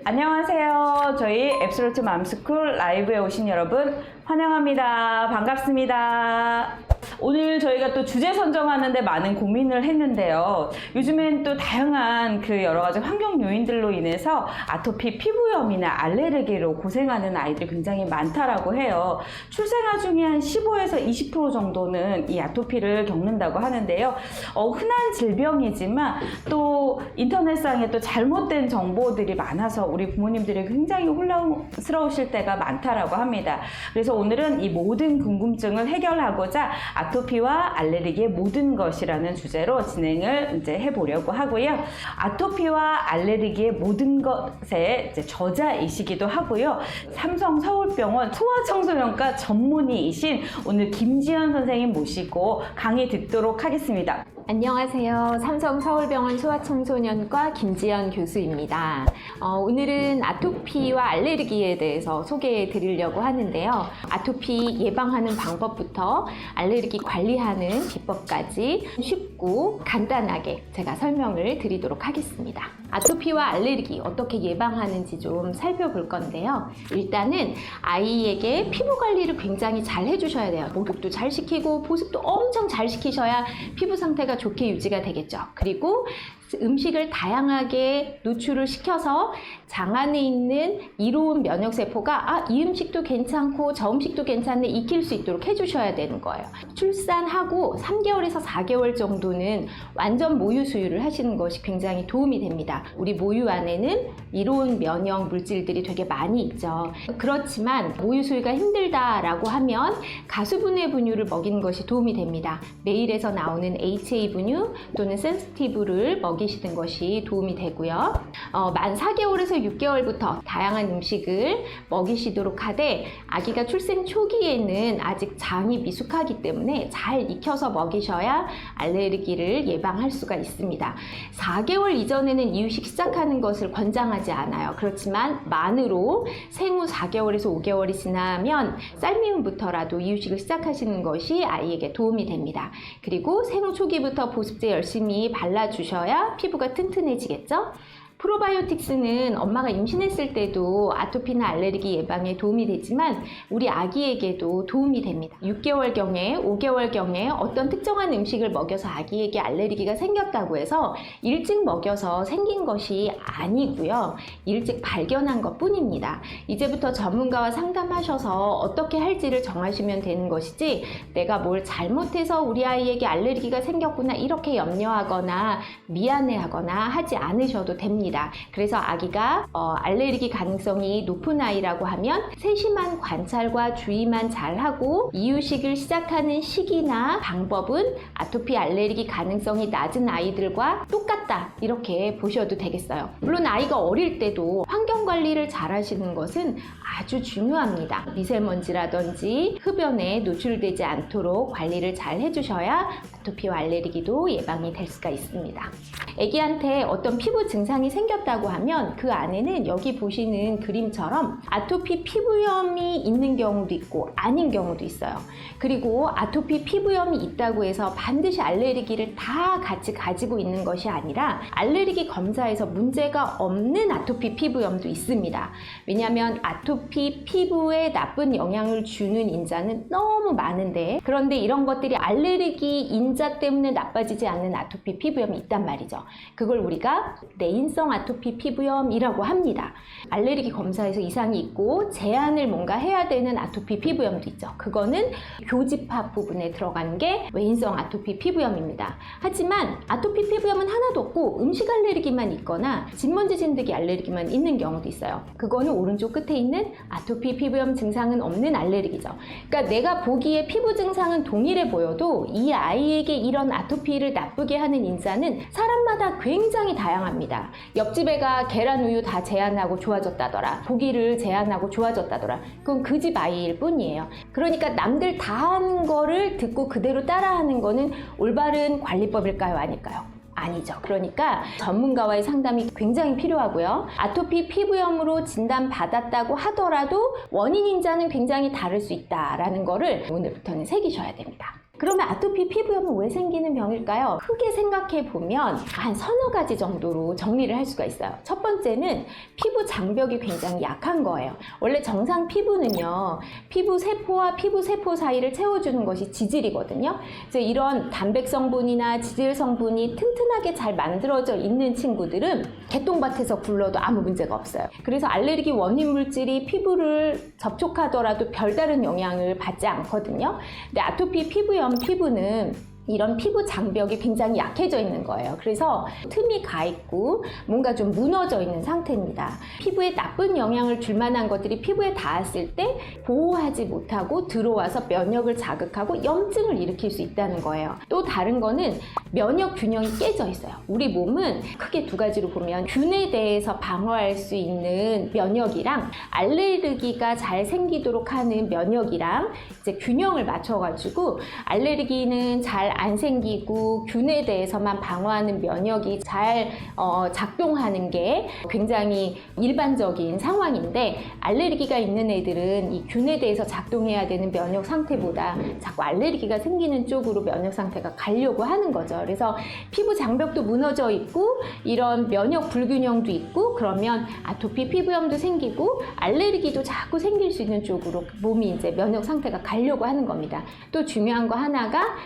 안녕하세요. 저희 앱솔루트 맘스쿨 라이브에 오신 여러분 환영합니다. 반갑습니다. 오늘 저희가 또 주제 선정하는데 많은 고민을 했는데요. 요즘엔 또 다양한 여러 가지 환경 요인들로 인해서 아토피 피부염이나 알레르기로 고생하는 아이들이 굉장히 많다라고 해요. 출생아 중에 한 15에서 20% 정도는 이 아토피를 겪는다고 하는데요. 흔한 질병이지만 또 인터넷상에 또 잘못된 정보들이 많아서 우리 부모님들이 굉장히 혼란스러우실 때가 많다라고 합니다. 그래서 오늘은 이 모든 궁금증을 해결하고자 아토피와 알레르기의 모든 것이라는 주제로 진행을 이제 해보려고 하고요. 아토피와 알레르기의 모든 것의 저자이시기도 하고요. 삼성 서울병원 소아청소년과 전문의이신 오늘 김지연 선생님 모시고 강의 듣도록 하겠습니다. 안녕하세요. 삼성 서울병원 소아청소년과 김지연 교수입니다. 오늘은 아토피와 알레르기에 대해서 소개해 드리려고 하는데요. 아토피 예방하는 방법부터 알레르기 관리하는 기법까지 쉽고 간단하게 제가 설명을 드리도록 하겠습니다. 아토피와 알레르기 어떻게 예방하는지 좀 살펴볼 건데요. 일단은 아이에게 피부 관리를 굉장히 잘 해주셔야 돼요. 목욕도 잘 시키고 보습도 엄청 잘 시키셔야 피부 상태가 좋게 유지가 되겠죠. 그리고 음식을 다양하게 노출을 시켜서 장 안에 있는 이로운 면역세포가 이 음식도 괜찮고 저 음식도 괜찮네 익힐 수 있도록 해주셔야 되는 거예요. 출산하고 3개월에서 4개월 정도는 완전 모유 수유를 하시는 것이 굉장히 도움이 됩니다. 우리 모유 안에는 이로운 면역 물질들이 되게 많이 있죠. 그렇지만 모유 수유가 힘들다라고 하면 가수분해 분유를 먹이는 것이 도움이 됩니다. 메일에서 나오는 HA 분유 또는 센시티브를 먹이시는 것이 도움이 되고요. 만 4개월에서 6개월부터 다양한 음식을 먹이시도록 하되 아기가 출생 초기에는 아직 장이 미숙하기 때문에 잘 익혀서 먹이셔야 알레르기를 예방할 수가 있습니다. 4개월 이전에는 이유식 시작하는 것을 권장하지 않아요. 그렇지만 만으로 생후 4개월에서 5개월이 지나면 쌀미움부터라도 이유식을 시작하시는 것이 아이에게 도움이 됩니다. 그리고 생후 초기부터 보습제 열심히 발라주셔야 피부가 튼튼해지겠죠? 프로바이오틱스는 엄마가 임신했을 때도 아토피나 알레르기 예방에 도움이 되지만 우리 아기에게도 도움이 됩니다. 6개월경에 5개월경에 어떤 특정한 음식을 먹여서 아기에게 알레르기가 생겼다고 해서 일찍 먹여서 생긴 것이 아니고요. 일찍 발견한 것 뿐입니다. 이제부터 전문가와 상담하셔서 어떻게 할지를 정하시면 되는 것이지 내가 뭘 잘못해서 우리 아이에게 알레르기가 생겼구나 이렇게 염려하거나 미안해하거나 하지 않으셔도 됩니다. 그래서 아기가 알레르기 가능성이 높은 아이라고 하면 세심한 관찰과 주의만 잘하고 이유식을 시작하는 시기나 방법은 아토피 알레르기 가능성이 낮은 아이들과 똑같다 이렇게 보셔도 되겠어요. 물론 아이가 어릴 때도 환경 관리를 잘 하시는 것은 아주 중요합니다. 미세먼지라든지 흡연에 노출되지 않도록 관리를 잘 해주셔야 아토피와 알레르기도 예방이 될 수가 있습니다. 아기한테 어떤 피부 증상이 생겼다고 하면 그 안에는 여기 보시는 그림처럼 아토피 피부염이 있는 경우도 있고 아닌 경우도 있어요. 그리고 아토피 피부염이 있다고 해서 반드시 알레르기를 다 같이 가지고 있는 것이 아니라 알레르기 검사에서 문제가 없는 아토피 피부염도 있습니다. 왜냐하면 아토피 피부에 나쁜 영향을 주는 인자는 너무 많은데 그런데 이런 것들이 알레르기 인자 때문에 나빠지지 않는 아토피 피부염이 있단 말이죠. 그걸 우리가 내인성 아토피 피부염이라고 합니다. 알레르기 검사에서 이상이 있고 제한을 뭔가 해야 되는 아토피 피부염도 있죠. 그거는 교집합 부분에 들어가는 게 외인성 아토피 피부염입니다. 하지만 아토피 피부염은 하나도 없고 음식 알레르기만 있거나 진먼지 진드기 알레르기만 있는 경우도 있어요. 그거는 오른쪽 끝에 있는 아토피 피부염 증상은 없는 알레르기죠. 그러니까 내가 보기에 피부 증상은 동일해 보여도 이 아이에게 이런 아토피를 나쁘게 하는 인자는 사람마다 굉장히 다양합니다. 옆집 애가 계란 우유 다 제한하고 좋아졌다더라. 고기를 제한하고 좋아졌다더라. 그건 그 집 아이일 뿐이에요. 그러니까 남들 다 하는 거를 듣고 그대로 따라하는 거는 올바른 관리법일까요? 아닐까요? 아니죠. 그러니까 전문가와의 상담이 굉장히 필요하고요. 아토피 피부염으로 진단받았다고 하더라도 원인 인자는 굉장히 다를 수 있다라는 거를 오늘부터는 새기셔야 됩니다. 그러면 아토피 피부염은 왜 생기는 병일까요? 크게 생각해 보면 한 서너 가지 정도로 정리를 할 수가 있어요. 첫 번째는 피부 장벽이 굉장히 약한 거예요. 원래 정상 피부는요, 피부 세포와 피부 세포 사이를 채워주는 것이 지질이거든요. 그래서 이런 단백 성분이나 지질 성분이 튼튼하게 잘 만들어져 있는 친구들은 개똥밭에서 굴러도 아무 문제가 없어요. 그래서 알레르기 원인 물질이 피부를 접촉하더라도 별다른 영향을 받지 않거든요. 근데 아토피 피부염 피부는 이런 피부 장벽이 굉장히 약해져 있는 거예요. 그래서 틈이 가 있고 뭔가 좀 무너져 있는 상태입니다. 피부에 나쁜 영향을 줄 만한 것들이 피부에 닿았을 때 보호하지 못하고 들어와서 면역을 자극하고 염증을 일으킬 수 있다는 거예요. 또 다른 거는 면역 균형이 깨져 있어요. 우리 몸은 크게 두 가지로 보면 균에 대해서 방어할 수 있는 면역이랑 알레르기가 잘 생기도록 하는 면역이랑 이제 균형을 맞춰가지고 알레르기는 잘 안 생기고 균에 대해서만 방어하는 면역이 잘 작동하는 게 굉장히 일반적인 상황인데, 알레르기가 있는 애들은 이 균에 대해서 작동해야 되는 면역 상태보다 자꾸 알레르기가 생기는 쪽으로 면역 상태가 가려고 하는 거죠. 그래서 피부 장벽도 무너져 있고 이런 면역 불균형도 있고, 그러면 아토피 피부염도 생기고 알레르기도 자꾸 생길 수 있는 쪽으로 몸이 이제 면역 상태가 가려고 하는 겁니다. 또 중요한 거 하나가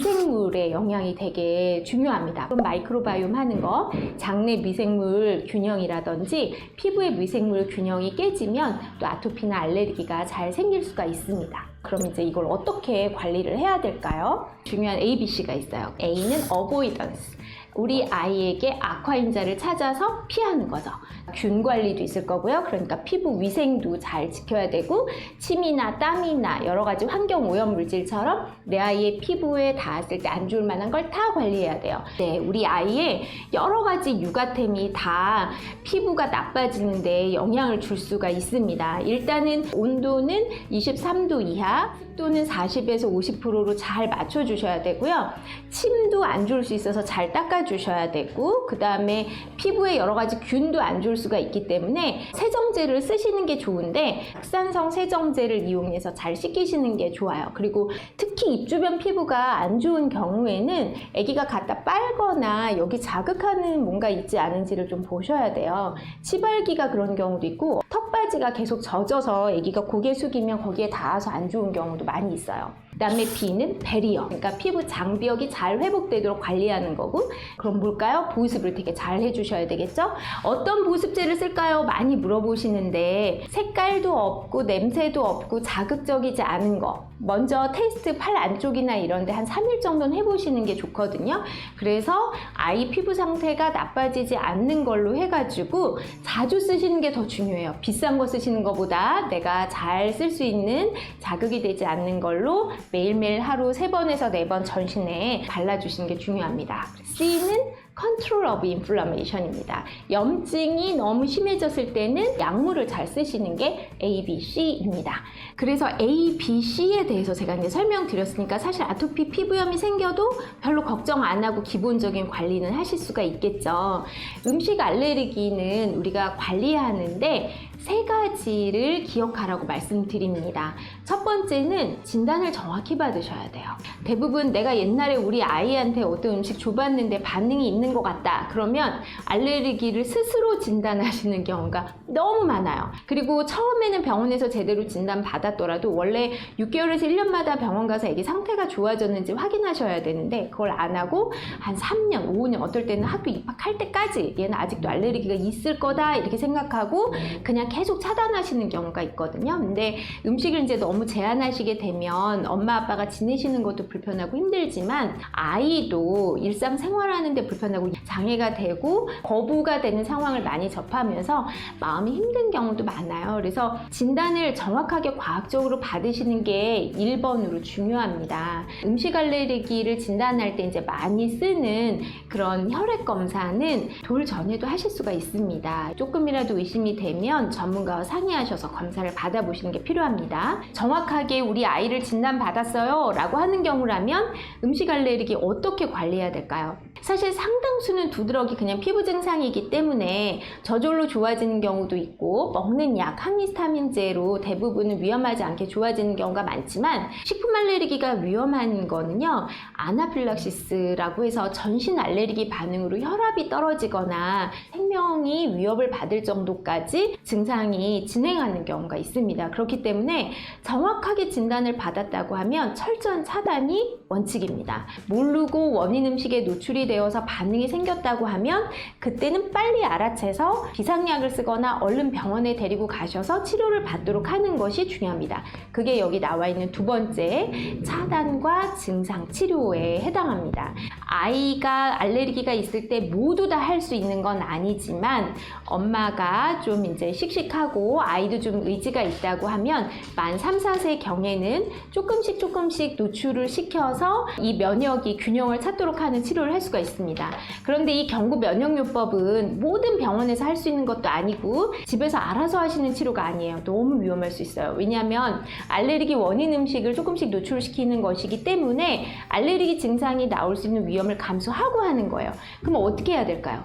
미생물의 영향이 되게 중요합니다. 마이크로바이옴 하는 거, 장내 미생물 균형이라든지 피부의 미생물 균형이 깨지면 또 아토피나 알레르기가 잘 생길 수가 있습니다. 그럼 이제 이걸 어떻게 관리를 해야 될까요? 중요한 ABC가 있어요. A는 avoidance. 우리 아이에게 악화인자를 찾아서 피하는 거죠. 균 관리도 있을 거고요. 그러니까 피부 위생도 잘 지켜야 되고, 침이나 땀이나 여러 가지 환경 오염 물질처럼 내 아이의 피부에 닿았을 때 안 좋을 만한 걸 다 관리해야 돼요. 네, 우리 아이의 여러 가지 육아템이 다 피부가 나빠지는데 영향을 줄 수가 있습니다. 일단은 온도는 23도 이하, 습도는 40에서 50%로 잘 맞춰주셔야 되고요. 침도 안 좋을 수 있어서 잘 닦아주셔야 되고, 그 다음에 피부에 여러 가지 균도 안 좋을 수가 있기 때문에 세정제를 쓰시는 게 좋은데 국산성 세정제를 이용해서 잘 씻기시는 게 좋아요. 그리고 특히 입 주변 피부가 안 좋은 경우에는 아기가 갖다 빨거나 여기 자극하는 뭔가 있지 않은지를 좀 보셔야 돼요. 치발기가 그런 경우도 있고, 턱받이가 계속 젖어서 아기가 고개 숙이면 거기에 닿아서 안 좋은 경우도 많이 있어요. 그 다음에 B는 베리어, 그러니까 피부 장벽이 잘 회복되도록 관리하는 거고, 그럼 뭘까요? 보습을 되게 잘 해주셔야 되겠죠? 어떤 보습제를 쓸까요? 많이 물어보시는데, 색깔도 없고 냄새도 없고 자극적이지 않은 거, 먼저 테스트 팔 안쪽이나 이런 데 한 3일 정도는 해보시는 게 좋거든요. 그래서 아이 피부 상태가 나빠지지 않는 걸로 해가지고 자주 쓰시는 게 더 중요해요. 비싼 거 쓰시는 것보다 내가 잘 쓸 수 있는 자극이 되지 않는 걸로 매일매일 하루 3번에서 4번 전신에 발라주시는 게 중요합니다. C는 Control of Inflammation입니다. 염증이 너무 심해졌을 때는 약물을 잘 쓰시는 게 A, B, C입니다. 그래서 A, B, C에 대해서 제가 이제 설명드렸으니까 사실 아토피 피부염이 생겨도 별로 걱정 안 하고 기본적인 관리는 하실 수가 있겠죠. 음식 알레르기는 우리가 관리하는데 3가지를 기억하라고 말씀드립니다. 첫 번째는 진단을 정확히 받으셔야 돼요. 대부분 내가 옛날에 우리 아이한테 어떤 음식 줘봤는데 반응이 있는 것 같다. 그러면 알레르기를 스스로 진단하시는 경우가 너무 많아요. 그리고 처음에는 병원에서 제대로 진단 받았더라도 원래 6개월에서 1년마다 병원 가서 애기 상태가 좋아졌는지 확인하셔야 되는데, 그걸 안 하고 한 3년, 5년, 어떨 때는 학교 입학할 때까지 얘는 아직도 알레르기가 있을 거다 이렇게 생각하고 그냥 계속 차단하시는 경우가 있거든요. 근데 음식을 이제 너무 제한하시게 되면 엄마 아빠가 지내시는 것도 불편하고 힘들지만 아이도 일상생활하는데 불편하고 장애가 되고 거부가 되는 상황을 많이 접하면서 마음이 힘든 경우도 많아요. 그래서 진단을 정확하게 과학적으로 받으시는 게 1번으로 중요합니다. 음식 알레르기를 진단할 때 이제 많이 쓰는 그런 혈액 검사는 돌 전에도 하실 수가 있습니다. 조금이라도 의심이 되면 전문가와 상의하셔서 검사를 받아보시는 게 필요합니다. 정확하게 우리 아이를 진단받았어요 라고 하는 경우라면 음식 알레르기 어떻게 관리해야 될까요? 사실 상당수는 두드러기 그냥 피부 증상이기 때문에 저절로 좋아지는 경우도 있고 먹는 약, 항히스타민제로 대부분은 위험하지 않게 좋아지는 경우가 많지만 식품 알레르기가 위험한 거는요. 아나필락시스라고 해서 전신 알레르기 반응으로 혈압이 떨어지거나 생명이 위협을 받을 정도까지 증상이 진행하는 경우가 있습니다. 그렇기 때문에 정확하게 진단을 받았다고 하면 철저한 차단이 원칙입니다. 모르고 원인 음식에 노출이 되어서 반응이 생겼다고 하면 그때는 빨리 알아채서 비상약을 쓰거나 얼른 병원에 데리고 가셔서 치료를 받도록 하는 것이 중요합니다. 그게 여기 나와 있는 두 번째 차단과 증상 치료에 해당합니다. 아이가 알레르기가 있을 때 모두 다 할 수 있는 건 아니지만 엄마가 좀 이제 씩씩하고 아이도 좀 의지가 있다고 하면 만 3, 4세 경에는 조금씩 노출을 시켜서 이 면역이 균형을 찾도록 하는 치료를 할 수가 있습니다. 그런데 이 경구 면역요법은 모든 병원에서 할 수 있는 것도 아니고 집에서 알아서 하시는 치료가 아니에요. 너무 위험할 수 있어요. 왜냐하면 알레르기 원인 음식을 조금씩 노출시키는 것이기 때문에 알레르기 증상이 나올 수 있는 위험을 감수하고 하는 거예요. 그럼 어떻게 해야 될까요?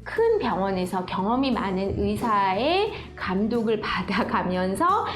큰 병원에서 경험이 많은 의사의 감독을 받아가면서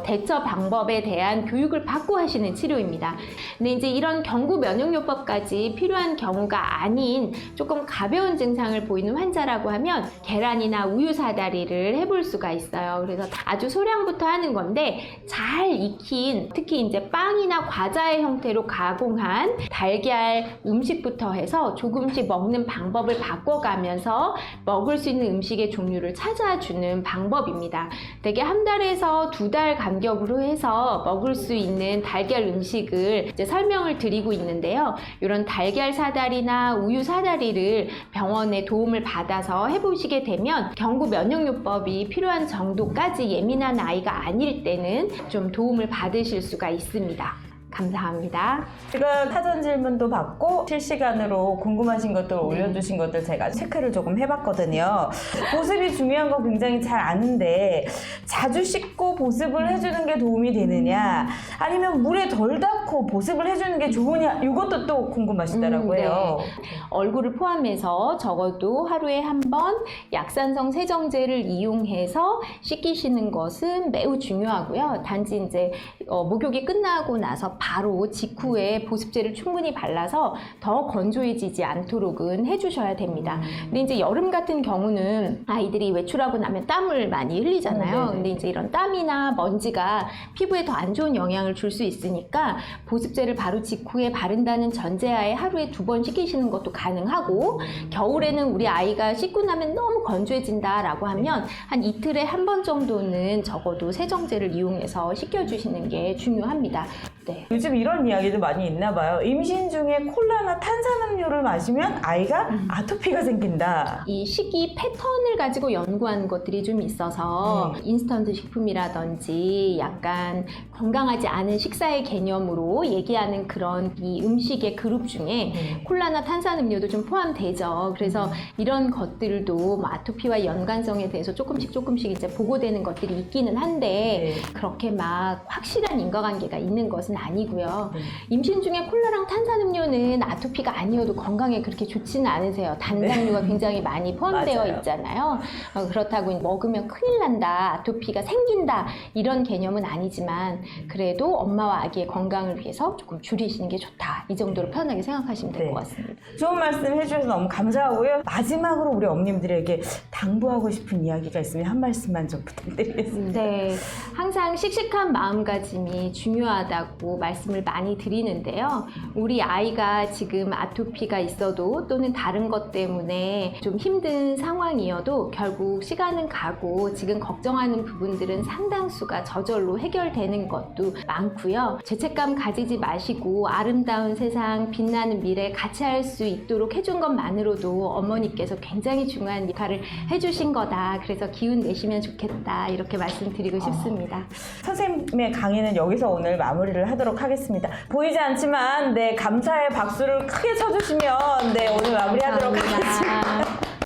대처 방법에 대한 교육을 받고 하시는 치료입니다. 근데 이제 이런 경구 면역요법까지 필요한 경우가 아닌 조금 가벼운 증상을 보이는 환자라고 하면 계란이나 우유 사다리를 해볼 수가 있어요. 그래서 아주 소량부터 하는 건데 잘 익힌 특히 이제 빵이나 과자의 형태로 가공한 달걀 음식부터 해서 조금씩 먹는 방법을 바꿔가면서 먹을 수 있는 음식의 종류를 찾아주는 방법입니다. 대개 한 달에서 2달 간격으로 해서 먹을 수 있는 달걀 음식을 이제 설명을 드리고 있는데요. 이런 달걀 사다리나 우유 사다리를 병원의 도움을 받아서 해보시게 되면 경구 면역요법이 필요한 정도까지 예민한 아이가 아닐 때는 좀 도움을 받으실 수가 있습니다. 감사합니다. 제가 사전 질문도 받고 실시간으로 궁금하신 것들 올려주신 것들 제가 체크를 조금 해봤거든요. 보습이 중요한 거 굉장히 잘 아는데 자주 씻고 보습을 해주는 게 도움이 되느냐 아니면 물에 덜 닦고 보습을 해주는 게 좋으냐 이것도 또 궁금하시더라고요. 네. 얼굴을 포함해서 적어도 하루에 한 번 약산성 세정제를 이용해서 씻기시는 것은 매우 중요하고요. 단지 이제 목욕이 끝나고 나서 바로 직후에 보습제를 충분히 발라서 더 건조해지지 않도록은 해주셔야 됩니다. 근데 이제 여름 같은 경우는 아이들이 외출하고 나면 땀을 많이 흘리잖아요. 근데 이제 이런 땀이나 먼지가 피부에 더 안 좋은 영향을 줄 수 있으니까 보습제를 바로 직후에 바른다는 전제하에 하루에 2번 씻기시는 것도 가능하고 겨울에는 우리 아이가 씻고 나면 너무 건조해진다라고 하면 한 이틀에 한 번 정도는 적어도 세정제를 이용해서 씻겨주시는 게 중요합니다. 네. 요즘 이런 이야기도 많이 있나 봐요. 임신 중에 콜라나 탄산음료를 마시면 아이가 아토피가 생긴다. 이 식이 패턴을 가지고 연구한 것들이 좀 있어서 인스턴트 식품이라든지 약간 건강하지 않은 식사의 개념으로 얘기하는 그런 이 음식의 그룹 중에 콜라나 탄산음료도 좀 포함되죠. 그래서 이런 것들도 뭐 아토피와 연관성에 대해서 조금씩 이제 보고되는 것들이 있기는 한데 그렇게 막 확실한 인과관계가 있는 것은 아니고요. 임신 중에 콜라랑 탄산음료는 아토피가 아니어도 건강에 그렇게 좋지는 않으세요. 단당류가 굉장히 많이 포함되어 맞아요. 있잖아요. 그렇다고 먹으면 큰일 난다, 아토피가 생긴다 이런 개념은 아니지만 그래도 엄마와 아기의 건강을 위해서 조금 줄이시는 게 좋다. 이 정도로 편하게 생각하시면 될 것 같습니다. 좋은 말씀 해주셔서 너무 감사하고요. 마지막으로 우리 어머님들에게 당부하고 싶은 이야기가 있으면 한 말씀만 좀 부탁드리겠습니다. 네, 항상 씩씩한 마음가짐이 중요하다고 말씀을 많이 드리는데요. 우리 아이가 지금 아토피가 있어도 또는 다른 것 때문에 좀 힘든 상황이어도 결국 시간은 가고 지금 걱정하는 부분들은 상당수가 저절로 해결되는 것도 많고요. 죄책감 가지지 마시고 아름다운 세상, 빛나는 미래 같이 할 수 있도록 해준 것만으로도 어머니께서 굉장히 중요한 역할을 해주신 거다. 그래서 기운 내시면 좋겠다. 이렇게 말씀드리고 싶습니다. 선생님의 강의는 여기서 오늘 마무리를 하도록 하겠습니다. 보이지 않지만 감사의 박수를 크게 쳐주시면 오늘 마무리하도록 하겠습니다.